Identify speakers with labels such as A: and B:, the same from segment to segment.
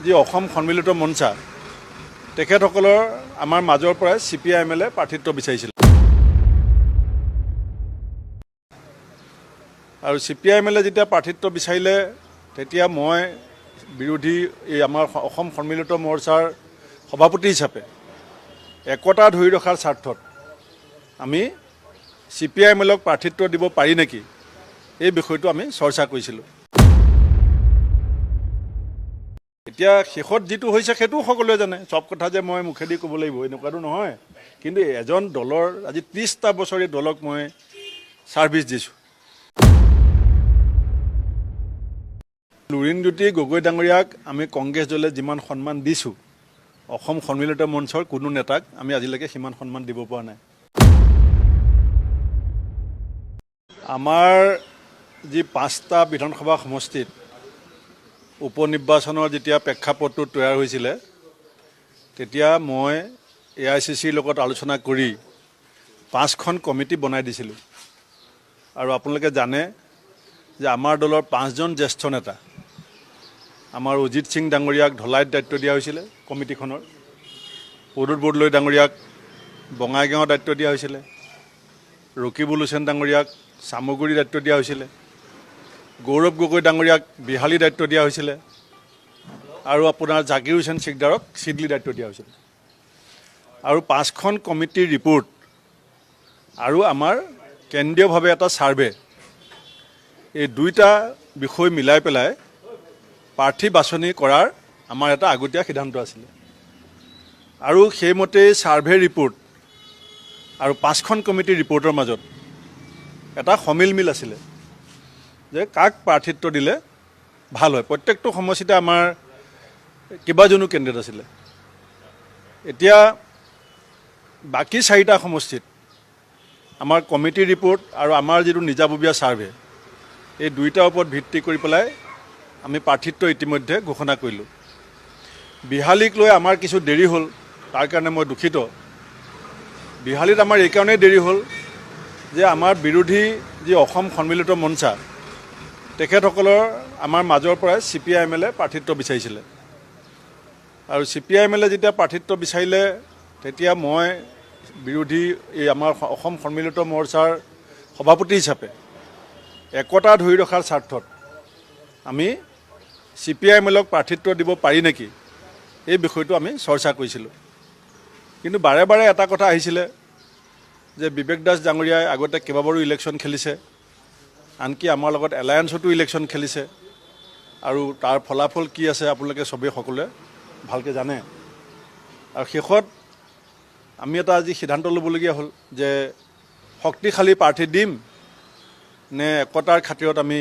A: যি অসম সন্মিলিত মঞ্চা তেখেতসকলৰ আমাৰ মাজৰ পৰাই CPI-ML প্ৰাৰ্থিত্ব বিচাৰিছিল আৰু CPI-ML যেতিয়া প্ৰাৰ্থিত্ব বিচাৰিলে তেতিয়া মই বিৰোধী এই আমাৰ অসম সন্মিলিত মৰ্চাৰ সভাপতি হিচাপে একতা ধৰি ৰখাৰ স্বাৰ্থত আমি CPI-MLক প্ৰাৰ্থিত্ব দিব পাৰি নেকি এই বিষয়টো আমি চৰ্চা কৰিছিলোঁ। এতিয়া শেষত যিটো হৈছে সেইটো সকলোৱে জানে, সব কথা যে মই মুখেদি ক'ব লাগিব এনেকুৱাটো নহয়, কিন্তু এজন দলৰ আজি 30টা বছৰ এই দলক মই ছাৰ্ভিচ দিছোঁ। লুৰিণজ্যোতি গগৈ ডাঙৰীয়াক আমি কংগ্ৰেছ দলে যিমান সন্মান দিছোঁ অসম সন্মিলিত মঞ্চৰ কোনো নেতাক আমি আজিলৈকে সিমান সন্মান দিব পৰা নাই। আমাৰ যি 5টা বিধানসভা সমষ্টিত উপনিৰ্বাচনৰ যেতিয়া প্ৰেক্ষাপটটো তৈয়াৰ হৈছিলে তেতিয়া মই AICCৰ লগত আলোচনা কৰি 5খন কমিটি বনাই দিছিলোঁ আৰু আপোনালোকে জানে যে আমাৰ দলৰ 5জন জ্যেষ্ঠ নেতা আমাৰ অজিত সিং ডাঙৰীয়াক ধলাইত দায়িত্ব দিয়া হৈছিলে কমিটিখনৰ, প্ৰদ্যুৎ বৰদলৈ ডাঙৰীয়াক বঙাইগাঁৱৰ দায়িত্ব দিয়া হৈছিলে, ৰকিবুল হুছেইন ডাঙৰীয়াক চামগুৰি দায়িত্ব দিয়া হৈছিলে, গৌৰৱ গগৈ ডাঙৰীয়াক বিহালী দায়িত্ব দিয়া হৈছিলে আৰু আপোনাৰ জাকিৰ হুছেইন চিকদাৰক চিডলি দায়িত্ব দিয়া হৈছিলে। আৰু 5খন কমিটিৰ ৰিপৰ্ট আৰু আমাৰ কেন্দ্ৰীয়ভাৱে এটা ছাৰ্ভে এই দুইটা বিষয় মিলাই পেলাই প্ৰাৰ্থী বাছনি কৰাৰ আমাৰ এটা আগতীয়া সিদ্ধান্ত আছিলে আৰু সেইমতেই ছাৰ্ভে ৰিপৰ্ট আৰু 5খন কমিটিৰ ৰিপৰ্টৰ মাজত এটা সমিলমিল আছিলে যে কাক প্ৰাৰ্থিত্ব দিলে ভাল হয়। প্ৰত্যেকটো সমষ্টিতে আমাৰ কেইবাজনো কেণ্ডিডেট আছিলে। এতিয়া বাকী 4টা সমষ্টিত আমাৰ কমিটিৰ ৰিপৰ্ট আৰু আমাৰ যিটো নিজাববীয়া ছাৰ্ভে এই দুইটাৰ ওপৰত ভিত্তি কৰি পেলাই আমি প্ৰাৰ্থিত্ব ইতিমধ্যে ঘোষণা কৰিলোঁ। বিহালীক লৈ আমাৰ কিছু দেৰি হ'ল, তাৰ কাৰণে মই দুখিত। বিহালীত আমাৰ এই কাৰণেই দেৰি হ'ল যে আমাৰ বিৰোধী যি অসম সন্মিলিত মঞ্চা তেখেতসকলৰ আমাৰ মাজৰ পৰাই CPI-ML প্ৰাৰ্থিত্ব বিচাৰিছিলে আৰু CPI-ML যেতিয়া প্ৰাৰ্থিত্ব বিচাৰিলে তেতিয়া মই বিৰোধী এই আমাৰ অসম সন্মিলিত মৰ্চাৰ সভাপতি হিচাপে একতা ধৰি ৰখাৰ স্বাৰ্থত আমি CPI-MLক প্ৰাৰ্থিত্ব দিব পাৰি নেকি এই বিষয়টো আমি চৰ্চা কৰিছিলোঁ। কিন্তু বাৰে বাৰে এটা কথা আহিছিলে যে বিবেক দাস ডাঙৰীয়াই আগতে কেইবাবাৰো ইলেকশ্যন খেলিছে, আনকি আমাৰ লগত এলায়েন্সতো ইলেকশ্যন খেলিছে আৰু তাৰ ফলাফল কি আছে আপোনালোকে চবেই সকলোৱে ভালকৈ জানে। আৰু শেষত আমি এটা আজি সিদ্ধান্ত ল'বলগীয়া হ'ল যে শক্তিশালী প্ৰাৰ্থী দিম নে একতাৰ খাতিৰত আমি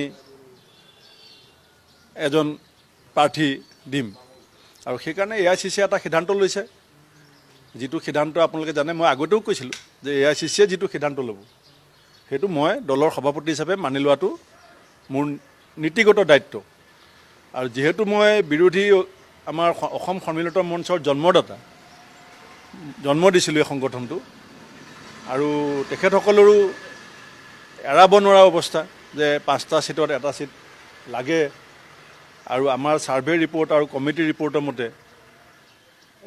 A: এজন প্ৰাৰ্থী দিম। আৰু সেইকাৰণে AICCয়ে এটা সিদ্ধান্ত লৈছে, যিটো সিদ্ধান্ত আপোনালোকে জানে। মই আগতেও কৈছিলোঁ যে AICCয়ে যিটো সিদ্ধান্ত ল'ব সেইটো মই দলৰ সভাপতি হিচাপে মানি লোৱাটো মোৰ নীতিগত দায়িত্ব। আৰু যিহেতু মই বিৰোধী আমাৰ অসম সন্মিলিত মঞ্চৰ জন্মদাতা, জন্ম দিছিলোঁ এই সংগঠনটো আৰু তেখেতসকলৰো এৰাব নোৱাৰা অৱস্থা যে 5টা ছিটত এটা ছিট লাগে আৰু আমাৰ ছাৰ্ভে ৰিপৰ্ট আৰু কমিটি ৰিপৰ্টৰ মতে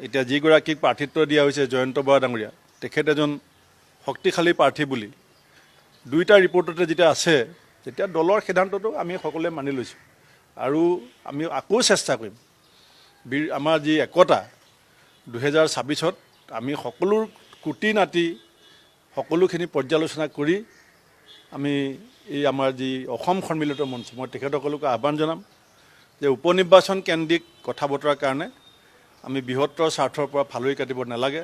A: এতিয়া যিগৰাকীক প্ৰাৰ্থিত্ব দিয়া হৈছে জয়ন্ত বৰা ডাঙৰীয়া তেখেত এজন শক্তিশালী প্ৰাৰ্থী বুলি দুইটা ৰিপৰ্টতে যেতিয়া আছে তেতিয়া দলৰ সিদ্ধান্তটো আমি সকলোৱে মানি লৈছোঁ আৰু আমি আকৌ চেষ্টা কৰিম আমাৰ যি একতা 2026ত আমি সকলো কুটি নাটি সকলোখিনি পৰ্যালোচনা কৰি আমি এই আমাৰ যি অসম সন্মিলিত মঞ্চ মই তেখেতসকলক আহ্বান জনাম যে উপনিৰ্বাচন কেন্দ্ৰিক কথা বতৰাৰ কাৰণে আমি বৃহত্তৰ স্বাৰ্থৰ পৰা ফালৰি কাটিব নালাগে।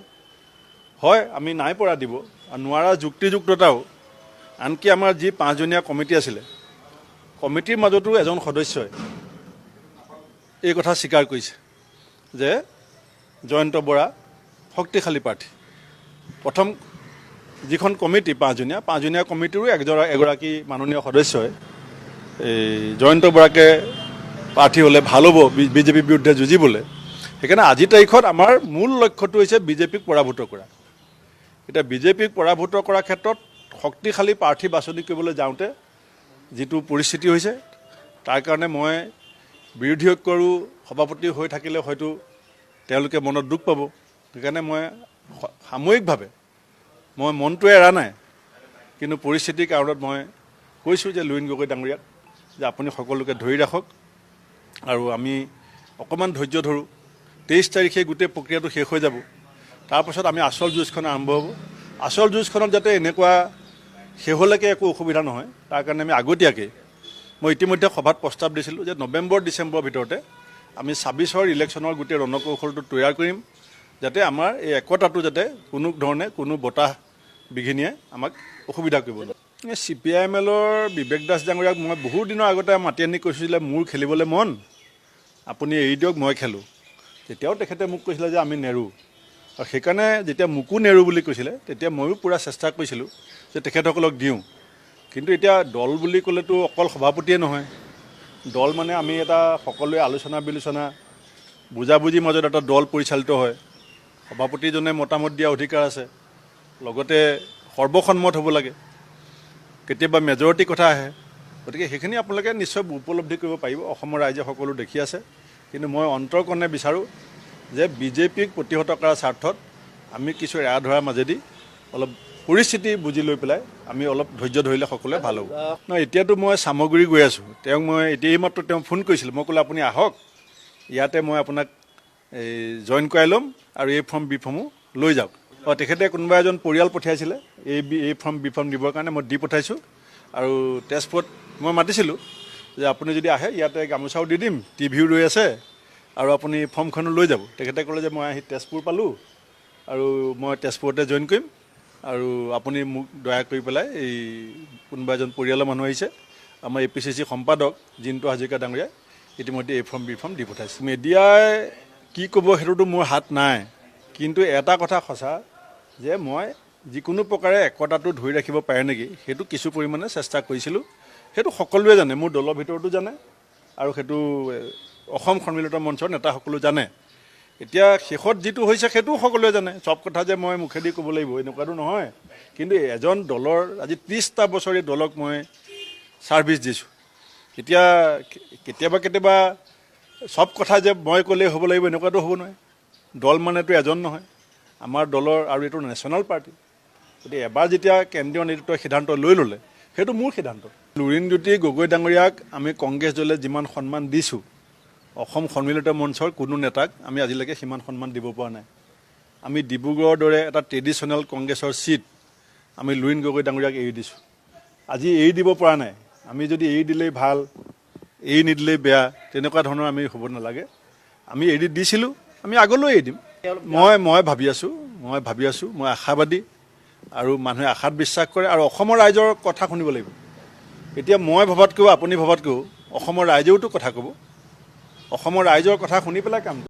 A: হয় আমি নাই পৰা দিব আৰু নোৱাৰা যুক্তিযুক্ততাও, আনকি আমাৰ যি 5জনীয়া কমিটি আছিলে কমিটিৰ মাজতো এজন সদস্যই এই কথা স্বীকাৰ কৰিছে যে জয়ন্ত বৰা শক্তিশালী প্ৰাৰ্থী। প্ৰথম যিখন কমিটি 5জনীয়া কমিটিৰো এগৰাকী মাননীয় সদস্যই এই জয়ন্ত বৰাকে প্ৰাৰ্থী হ'লে ভাল হ'ব বিজেপিৰ বিৰুদ্ধে যুঁজিবলৈ। সেইকাৰণে আজিৰ তাৰিখত আমাৰ মূল লক্ষ্যটো হৈছে বিজেপিক পৰাভূত কৰা। এতিয়া বিজেপিক পৰাভূত কৰাৰ ক্ষেত্ৰত শক্তিশালী প্ৰাৰ্থী বাছনি কৰিবলৈ যাওঁতে যিটো পৰিস্থিতি হৈছে তাৰ কাৰণে মই বিৰোধী ঐক্যৰো সভাপতি হৈ থাকিলে হয়তো তেওঁলোকে মনত দুখ পাব। সেইকাৰণে মই সাময়িকভাৱে মই মনটো এৰা নাই, কিন্তু পৰিস্থিতিৰ কাৰণত মই কৈছোঁ যে লুৰিণ গগৈ ডাঙৰীয়াক যে আপুনি সকলোকে ধৰি ৰাখক আৰু আমি অকণমান ধৈৰ্য ধৰোঁ। 23 তাৰিখে গোটেই প্ৰক্ৰিয়াটো শেষ হৈ যাব। তাৰপাছত আমি আচল যুঁজখন আৰম্ভ হ'ব। আচল যুঁজখনত যাতে এনেকুৱা শেহলৈকে একো অসুবিধা নহয়, তাৰ কাৰণে আমি আগতীয়াকৈ মই ইতিমধ্যে সভাত প্ৰস্তাৱ দিছিলোঁ যে নৱেম্বৰ ডিচেম্বৰৰ ভিতৰতে আমি 26ৰ ইলেকশ্যনৰ গোটেই ৰণকৌশলটো তৈয়াৰ কৰিম, যাতে আমাৰ এই একতাটো যাতে কোনো ধৰণে কোনো বতাহ বিঘিনিয়ে আমাক অসুবিধা কৰিব নোৱাৰে। CPIMLৰ বিবেক দাস ডাঙৰীয়াক মই বহু দিনৰ আগতে মাতি আনি কৈছিলে মোৰ খেলিবলৈ মন, আপুনি এৰি দিয়ক মই খেলোঁ। তেতিয়াও তেখেতে মোক কৈছিলে যে আমি নেৰোঁ, আৰু সেইকাৰণে যেতিয়া মোকো নেৰোঁ বুলি কৈছিলে তেতিয়া ময়ো পূৰা চেষ্টা কৰিছিলোঁ যে তেখেতসকলক দিওঁ। কিন্তু এতিয়া দল বুলি ক'লেতো অকল সভাপতিয়ে নহয়, দল মানে আমি এটা সকলোৱে আলোচনা বিলোচনা বুজাবুজিৰ মাজত এটা দল পৰিচালিত হয়। সভাপতিজনে মতামত দিয়া অধিকাৰ আছে, লগতে সৰ্বসন্মত হ'ব লাগে, কেতিয়াবা মেজৰিটি কথা আহে। গতিকে সেইখিনি আপোনালোকে নিশ্চয় উপলব্ধি কৰিব পাৰিব, অসমৰ ৰাইজে সকলো দেখি আছে। কিন্তু মই অন্তৰকৰণে বিচাৰোঁ যে বিজেপিক প্ৰতিহত কৰাৰ স্বাৰ্থত আমি কিছু এৰা ধৰাৰ মাজেদি অলপ পৰিস্থিতি বুজি লৈ পেলাই আমি অলপ ধৈৰ্য ধৰিলে সকলোৱে ভাল হ'ব। নহয়, এতিয়াতো মই সামগ্ৰী গৈ আছোঁ। তেওঁক মই এতিয়াই মাত্ৰ তেওঁ ফোন কৰিছিলোঁ, মই ক'লোঁ আপুনি আহক, ইয়াতে মই আপোনাক জইন কৰাই ল'ম আৰু এই ফৰ্ম বি ফৰ্মো লৈ যাওক। তেখেতে কোনোবা এজন পৰিয়াল পঠিয়াইছিলে এই ফৰ্ম বি ফৰ্ম দিবৰ কাৰণে, মই দি পঠাইছোঁ। আৰু তেজপুৰত মই মাতিছিলোঁ যে আপুনি যদি আহে ইয়াতে গামোচাও দি দিম, টিভিও ৰৈ আছে, আৰু আপুনি ফৰ্মখনো লৈ যাব। তেখেতে ক'লে যে মই আহি তেজপুৰ পালোঁ আৰু মই তেজপুৰতে জইন কৰিম, আৰু আপুনি মোক দয়া কৰি পেলাই এই কোনোবা এজন পৰিয়ালৰ মানুহ আহিছে, আমাৰ APCC সম্পাদক জিন্তু হাজৰিকা ডাঙৰীয়াই ইতিমধ্যে এই ফৰ্ম বি ফৰ্ম দি পঠাইছে। মিডিয়াই কি ক'ব সেইটোতো মোৰ হাত নাই, কিন্তু এটা কথা সঁচা যে মই যিকোনো প্ৰকাৰে একতাটো ধৰি ৰাখিব পাৰে নেকি সেইটো কিছু পৰিমাণে চেষ্টা কৰিছিলোঁ। সেইটো সকলোৱে জানে, মোৰ দলৰ ভিতৰতো জানে, আৰু সেইটো অসম সন্মিলিত মঞ্চৰ নেতাসকলো জানে। এতিয়া শেষত যিটো হৈছে সেইটোও সকলোৱে জানে। চব কথা যে মই মুখেদি ক'ব লাগিব এনেকুৱাটো নহয়, কিন্তু এজন দলৰ আজি 30টা বছৰ এই দলক মই ছাৰ্ভিচ দিছোঁ। এতিয়া কেতিয়াবা চব কথা যে মই ক'লেই হ'ব লাগিব এনেকুৱাটো হ'ব নোৱাৰে। দল মানেতো এজন নহয়, আমাৰ দলৰ, আৰু এইটো নেশ্যনেল পাৰ্টি। গতিকে এবাৰ যেতিয়া কেন্দ্ৰীয় নেতৃত্বই সিদ্ধান্ত লৈ ল'লে সেইটো মোৰ সিদ্ধান্ত। লুৰিণজ্যোতি গগৈ ডাঙৰীয়াক আমি কংগ্ৰেছ দলে যিমান সন্মান দিছোঁ, অসম সন্মিলিত মঞ্চৰ কোনো নেতাক আমি আজিলৈকে সিমান সন্মান দিব পৰা নাই। আমি ডিব্ৰুগড়ৰ দৰে এটা ট্ৰেডিশ্যনেল কংগ্ৰেছৰ ছিট আমি লুৰিণ গগৈ ডাঙৰীয়াক এৰি দিছোঁ। আজি এৰি দিব পৰা নাই। আমি যদি এৰি দিলেই ভাল, এৰি নিদিলেই বেয়া, তেনেকুৱা ধৰণৰ আমি হ'ব নালাগে। আমি এৰি দিছিলোঁ, আমি আগলৈ এৰি দিম। মই ভাবি আছোঁ, মই আশাবাদী, আৰু মানুহে আশাত বিশ্বাস কৰে, আৰু অসমৰ ৰাইজৰ কথা শুনিব লাগিব। এতিয়া মই ভবাতকৈও আপুনি ভবাতকৈও অসমৰ ৰাইজেওতো কথা ক'ব। অসমৰ ৰাইজৰ কথা শুনি পেলাই কাম